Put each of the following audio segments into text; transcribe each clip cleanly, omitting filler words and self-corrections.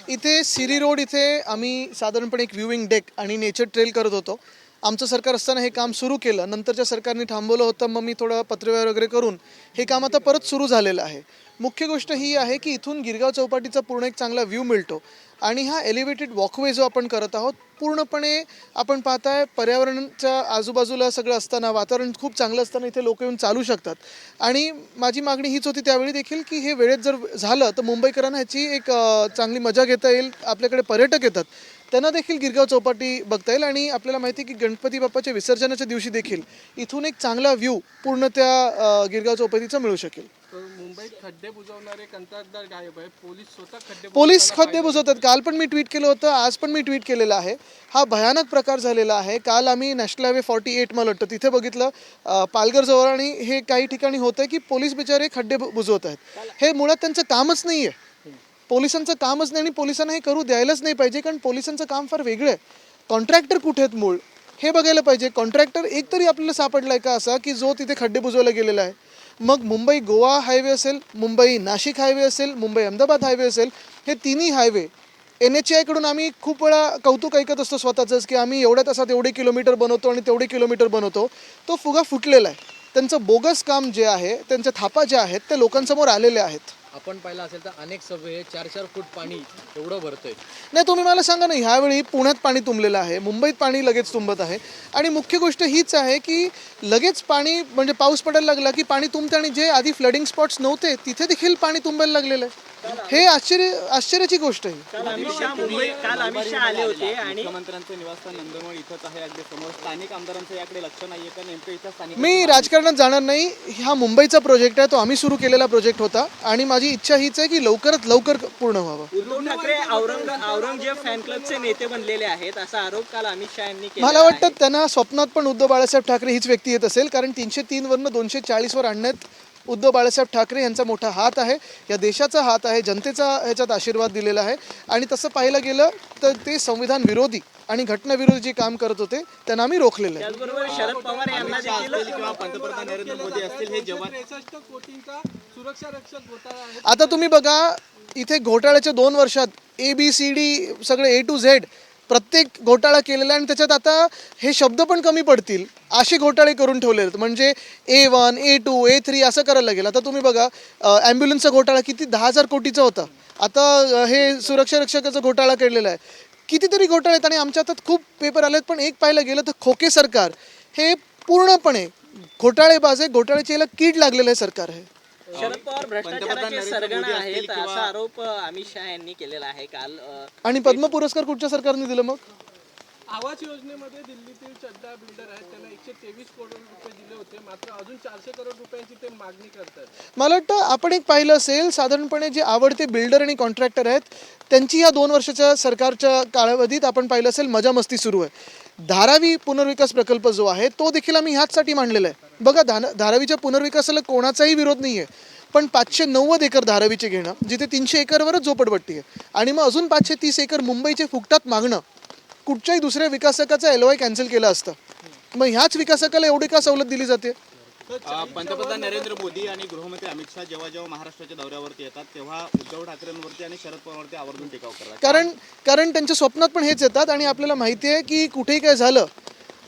इथे सिरी रोड इथे आम्ही साधारणपणे एक व्ह्यूइंग डेक आणि नेचर ट्रेल करत होतो. आमचं सरकार असताना हे काम सुरू केलं, नंतरच्या सरकारने थांबवलं होतं. मग मी थोडं पत्रव्यवहार वगैरे करून हे काम आता परत सुरू झालेलं आहे. मुख्य गोष्ट ही आहे की इथून गिरगाव चौपाटीचा पूर्ण एक चांगला व्ह्यू मिळतो आणि हा एलिव्हेटेड वॉकवे जो आपण करत आहोत पूर्णपणे आपण पाहताय पर्यावरणाच्या आजूबाजूला सगळं असताना वातावरण खूप चांगलं असताना इथे लोक येऊन चालू शकतात. आणि माझी मागणी हीच होती त्यावेळी देखील की हे वेळेत जर झालं तर मुंबईकरांना ह्याची एक चांगली मजा घेता येईल. आपल्याकडे पर्यटक येतात त्यांना देखील गिरगाव चौपाटी बघता येईल आणि आपल्याला माहिती आहे की गणपती बाप्पाच्या विसर्जनाच्या दिवशी देखील इथून एक चांगला व्ह्यू पूर्ण त्या गिरगाव चौपाटीचा मिळू शकेल. मुंबईत खड्डे बुजवणारे कंत्राटदार गायब आहे. पोलीस खड्डे बुजवतात. काल पण मी ट्विट केलं होतं, आज पण मी ट्विट केलेलं आहे. हा भयानक प्रकार झालेला आहे. काल आम्ही नॅशनल हायवे 48 मला वाटतं तिथे बघितलं पालघरजवळ आणि हे काही ठिकाणी होतं की पोलीस बिचारे खड्डे बुजवत आहेत. हे मुळात त्यांचं कामच नाही आहे. पोलिसांचं कामच नाही आणि पोलिसांना हे करू द्यायलाच नाही पाहिजे कारण पोलिसांचं काम फार वेगळं आहे. कॉन्ट्रॅक्टर कुठे आहेत मूळ हे बघायला पाहिजे. कॉन्ट्रॅक्टर एक तरी आपल्याला सापडला आहे का असा की जो तिथे खड्डे बुजवला गेलेला आहे. मग मुंबई गोवा हायवे असेल, मुंबई नाशिक हायवे असेल, मुंबई अहमदाबाद हायवे असेल, हे तिन्ही हायवे NHAIकडून आम्ही खूप वेळा कौतुक ऐकत असतो स्वतःचंच की आम्ही एवढ्या तासात एवढे किलोमीटर बनवतो आणि तेवढे किलोमीटर बनवतो. तो फुगा फुटलेला आहे. त्यांचं बोगस काम जे आहे, त्यांच्या थापा ज्या आहेत ते लोकांसमोर आलेले आहेत. आपण पाहिलं असेल तर अनेक सभे 4-4 फूट पाणी एवढं भरतंय. नाही तुम्ही मला सांगा ना, ह्यावेळी पुण्यात पाणी तुंबलेलं आहे, मुंबईत पाणी लगेच तुंबत आहे आणि मुख्य गोष्ट हीच आहे की लगेच पाणी म्हणजे पाऊस पडायला लागला की पाणी तुंबते आणि जे आधी फ्लडिंग स्पॉट्स नव्हते तिथे देखील पाणी तुंबायला लागलेलं आहे. हे आश्चर्याची गोष्ट आहे. काल अमित शहा आले होते आणि मुख्यमंत्र्यांचं निवासस्थान नंदनवन इथंच आहे. अगदी समोर स्थानिक आमदारांचं याकडे लक्ष नाहीये का? नेमकं इथं स्थानिक मी राजकारणात जाणार नाही. हा मुंबईचा प्रोजेक्ट आहे, तो आम्ही सुरू केलेला प्रोजेक्ट होता आणि माझी इच्छा हीच आहे की लवकरात लवकर पूर्ण व्हावं. उद्धव ठाकरे औरंगजेब फॅन क्लबचे नेते बनलेले आहेत असा आरोप काल अमित शहा यांनी केला. मला वाटतं त्यांना स्वप्नात पण उद्धव बाळासाहेब ठाकरे हीच व्यक्ती येत असेल कारण 303 वरनं 240 वर आणण्यात उद्धव बाळासाहेब ठाकरे यांचा मोठा हात आहे. या देशाचा हात आहे, जनतेचा ह्याच्यात आशीर्वाद दिलेला आहे आणि तसं पाहिलं गेलं तर ते संविधान विरोधी आणि घटनाविरोधी जे काम करत होते त्यांना आम्ही रोखलेलं आहे. त्याचबरोबर शरद पवार यांना देखील किंवा पंतप्रधान नरेंद्र मोदी असतील हे जवान 63 कोटींचा सुरक्षा रक्षक घोटाळा आहे. आता तुम्ही बघा इथे घोटाळ्याच्या 2 वर्षात ABCD सगळे A to Z प्रत्येक घोटाळा केलेला आहे आणि त्याच्यात आता हे शब्द पण कमी पडतील असे घोटाळे करून ठेवले आहेत. म्हणजे A1, A2, A3 असं करायला लागेल. आता तुम्ही बघा ॲम्ब्युलन्सचा घोटाळा किती 10,000 कोटीचा होता. आता हे सुरक्षा रक्षकाचा घोटाळा केलेला आहे. कितीतरी घोटाळे आहेत आणि आमच्या हातात खूप पेपर आलेत. पण एक पाहायला गेलं तर खोके सरकार हे पूर्णपणे घोटाळेबाज आहे. घोटाळ्याची याला कीड लागलेलं आहे सरकार आहे. शरद पवार भ्रष्टाचाराचे सरगणा आहेत असा आरोप अमित शहा यांनी केलेला आहे काल. आणि पद्म पुरस्कार कुठच्या सरकारने दिलं मग? आवास योजनेमध्ये दिल्लीतील चड्डा बिल्डर आहेत त्यांना 123 करोड रुपये दिले होते. मात्र अजून 400 करोड रुपयांची ते मागणी करतात. मला वाटतं आपण एक पाहिलं असेल साधारणपणे जे आवडते बिल्डर आणि कॉन्ट्रॅक्टर आहेत त्यांची या 2 वर्षाच्या सरकारच्या कालावधीत आपण पाहिलं असेल मजा मस्ती सुरू आहे. धारावी पुनर्विकास प्रकल्प जो आहे तो देखील आम्ही ह्याचसाठी मांडलेला आहे. बघा धारावीच्या पुनर्विकासाला कोणाचाही विरोध नाही आहे, पण 590 एकर धारावीचे घेणं जिथे 300 एकरवरच झोपडपट्टी आहे आणि मग अजून 530 एकर मुंबईचे फुकटात मागणं कुठच्याही दुसऱ्या विकासकाचा LOI कॅन्सल केला असतं. मग ह्याच विकासकाला एवढी का सवलत दिली जाते? पंतप्रधान नरेंद्र मोदी आणि गृहमंत्री अमित शहा जेव्हा महाराष्ट्राच्या दौऱ्यावरती येतात तेव्हा उद्धव ठाकरेंवरती आणि शरद पवारवरती आवर्जून टीका करतात. कारण त्यांच्या स्वप्नात पण हेच येतात आणि आपल्याला माहिती आहे की कुठेही काय झालं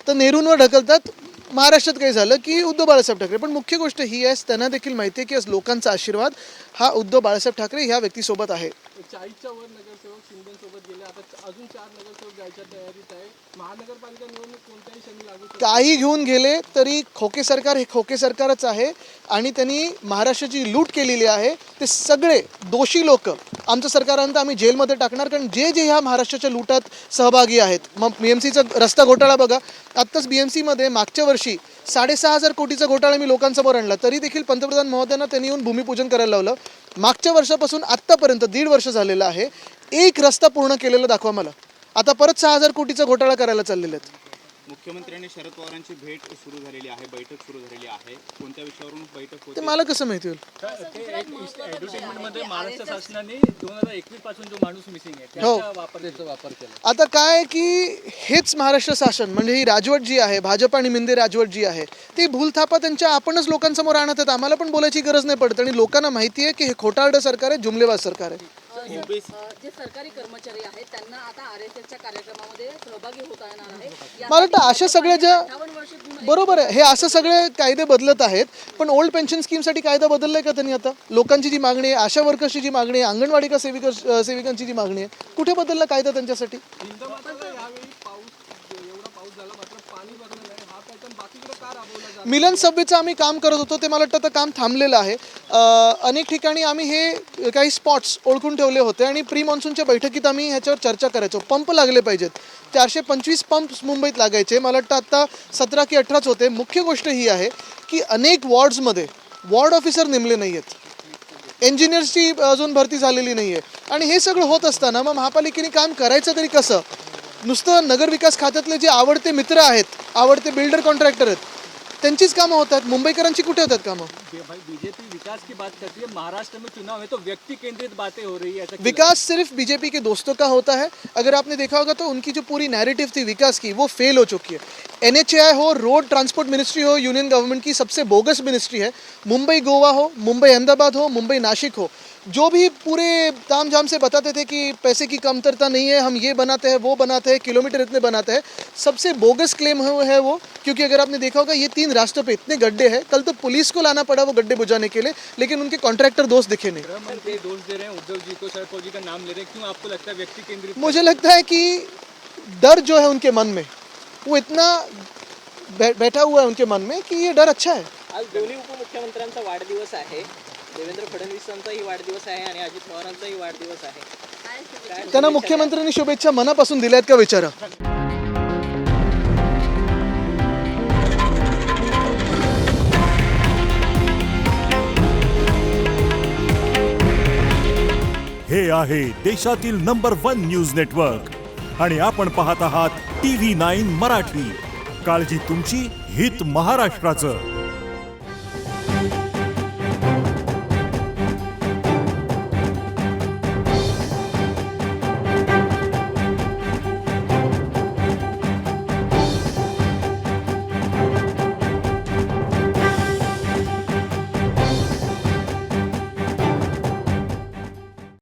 तर नेहरूंवर ढकलतात. महाराष्ट्रात काही झालं की उद्धव बाळासाहेब ठाकरे. पण मुख्य गोष्ट ही आहे त्यांना देखील माहिती आहे की आज लोकांचा आशीर्वाद हा उद्धव बाळासाहेब ठाकरे ह्या व्यक्तीसोबत आहे. 40च्या वर नगरसेवक शिंदेसोबत गेले. आता अजून 4 नगरसेवक जायच्या तयारीत आहे. महानगरपालिका निवडणूक कोणत्याही क्षणी लागू शकते. काही घेऊन गेले तरी खोके सरकार हे खोके सरकारच आहे आणि त्यांनी महाराष्ट्राची लूट केलेली आहे. ते सगळे दोषी लोक आमचं सरकारांतर आम्ही जेलमध्ये टाकणार कारण जे जे ह्या महाराष्ट्राच्या लूटात सहभागी आहेत. मग BMCचा रस्ता घोटाळा बघा. आत्ताच BMCमध्ये मागच्या वर्षी 6,500 कोटीचा घोटाळा मी लोकांसमोर आणला तरी देखील पंतप्रधान महोदयांना त्यांनी येऊन भूमिपूजन करायला लावलं. मागच्या वर्षापासून आत्तापर्यंत 1.5 वर्ष झालेलं आहे. एक रस्ता पूर्ण केलेला दाखवा मला. आता परत 6,000 कोटीचा घोटाळा करायला चाललेले आहेत. मुख्यमंत्र्यांनी शरद पवारांची भेट सुरू झालेली आहे, बैठक सुरू झालेली आहे. कोणत्या विषयावरून बैठक होते ते मला कसं माहिती होईल? ॲडव्हर्टाइजमेंटमध्ये महाराष्ट्र शासनाने 2021 पासून जो माणूस मिसिंग आहे त्याचा वापर केला. आता काय की हेच महाराष्ट्र शासन म्हणजे ही राजवट जी आहे भाजप आणि मिंदे राजवट जी आहे ती भूलथापा त्यांच्या आपणच लोकांसमोर आणत आहेत. आम्हाला पण बोलायची गरज नाही पडत आणि लोकांना माहिती आहे की हे खोटारडं सरकार आहे, जुमलेबाज सरकार आहे. जे सरकारी कर्मचारी आहेत त्यांना आता RSSच्या कार्यक्रमामध्ये सहभागी होता येणार आहे. मला वाटतं अशा सगळ्या ज्या 58 वर्ष पूर्ण बरोबर आहे, हे असं सगळे कायदे बदलत आहेत. पण ओल्ड पेन्शन स्कीमसाठी कायदा बदललाय का त्यांनी? आता लोकांची जी मागणी आहे, आशा वर्कर्सची जी मागणी आहे, अंगणवाडी का सेविकांची जी मागणी आहे, कुठे बदलला कायदा त्यांच्यासाठी? हिंदमाताला यावेळी एवढा पाऊस झाला मात्र पाणी भरलं नाही, हा पॅटर्न बाकीकडे का राबवला जात मिलन सभेचं आम्ही काम करत होतो, ते मला वाटतं आता काम थांबलेलं आहे. अनेक ठिकाणी आम्ही हे काही स्पॉट्स ओळखून ठेवले होते आणि प्री मॉन्सूनच्या बैठकीत आम्ही ह्याच्यावर चर्चा करायचो. पंप लागले पाहिजेत, 425 पंप मुंबईत लागायचे, मला वाटतं आता 17 की 18च होते. मुख्य गोष्ट ही आहे की अनेक वॉर्ड्समध्ये वॉर्ड ऑफिसर नेमले नाही आहेत, इंजिनियर्सची अजून भरती झालेली नाही आहे. आणि हे सगळं होत असताना मग महापालिकेने काम करायचं तरी कसं? नुसतं नगरविकास खात्यातले जे आवडते मित्र आहेत, आवडते बिल्डर कॉन्ट्रॅक्टर आहेत, त्यांचीच कामं होतात. मुंबईकरांची कुठे होतात कामं? भाई बीजेपी विकास की बात करती है, महाराष्ट्र में चुनाव है तो व्यक्ति केंद्रित बातें हो रही है, ऐसा क्यों? विकास सिर्फ बीजेपी के दोस्तों का होता है. अगर आपने देखा होगा तो उनकी जो पूरी नैरेटिव थी विकास की, वो फेल हो चुकी है. NHAI हो, रोड ट्रांसपोर्ट मिनिस्ट्री हो, यूनियन गवर्नमेंट की सबसे बोगस मिनिस्ट्री है. मुंबई गोवा हो, मुंबई अहमदाबाद हो, मुंबई नासिक हो, जो भी पूरे ताम झाम से बताते थे कि पैसे की कमतरता नहीं है, हम ये बनाते हैं वो बनाते हैं, किलोमीटर इतने बनाते हैं, सबसे बोगस क्लेम है वो. क्योंकि अगर आपने देखा होगा ये 3 रास्तों पे इतने गड्ढे हैं, कल तो पुलिस को लाना पड़ा वो गड्ढे बुझाने के लिए, लेकिन उनके कॉन्ट्रैक्टर दोस्त दिखे नहीं. गृह मंत्री दोष दे रहे हैं उद्धव जी को, शरद पवार जी का नाम ले रहे हैं, क्यों आपको लगता है व्यक्ति केंद्रित? मुझे लगता है कि डर जो है उनके मन में, वो इतना बैठा हुआ है उनके मन में कि ये डर अच्छा है. आज दोन्ही उपमुख्यमंत्र्यांचा वाढदिवस आहे, देवेंद्र फडणवीसांचाही वाढदिवस आहे आणि अजित पवारांचाही वाढदिवस आहे. काय त्यांना मुख्यमंत्र्यांनी शुभेच्छा मनापासून दिल्यात का विचारा. हे आहे देशातील नंबर 1 न्यूज नेटवर्क आणि आपण पाहत आहात TV9 मराठी. काळजी तुमची, हित महाराष्ट्राचं.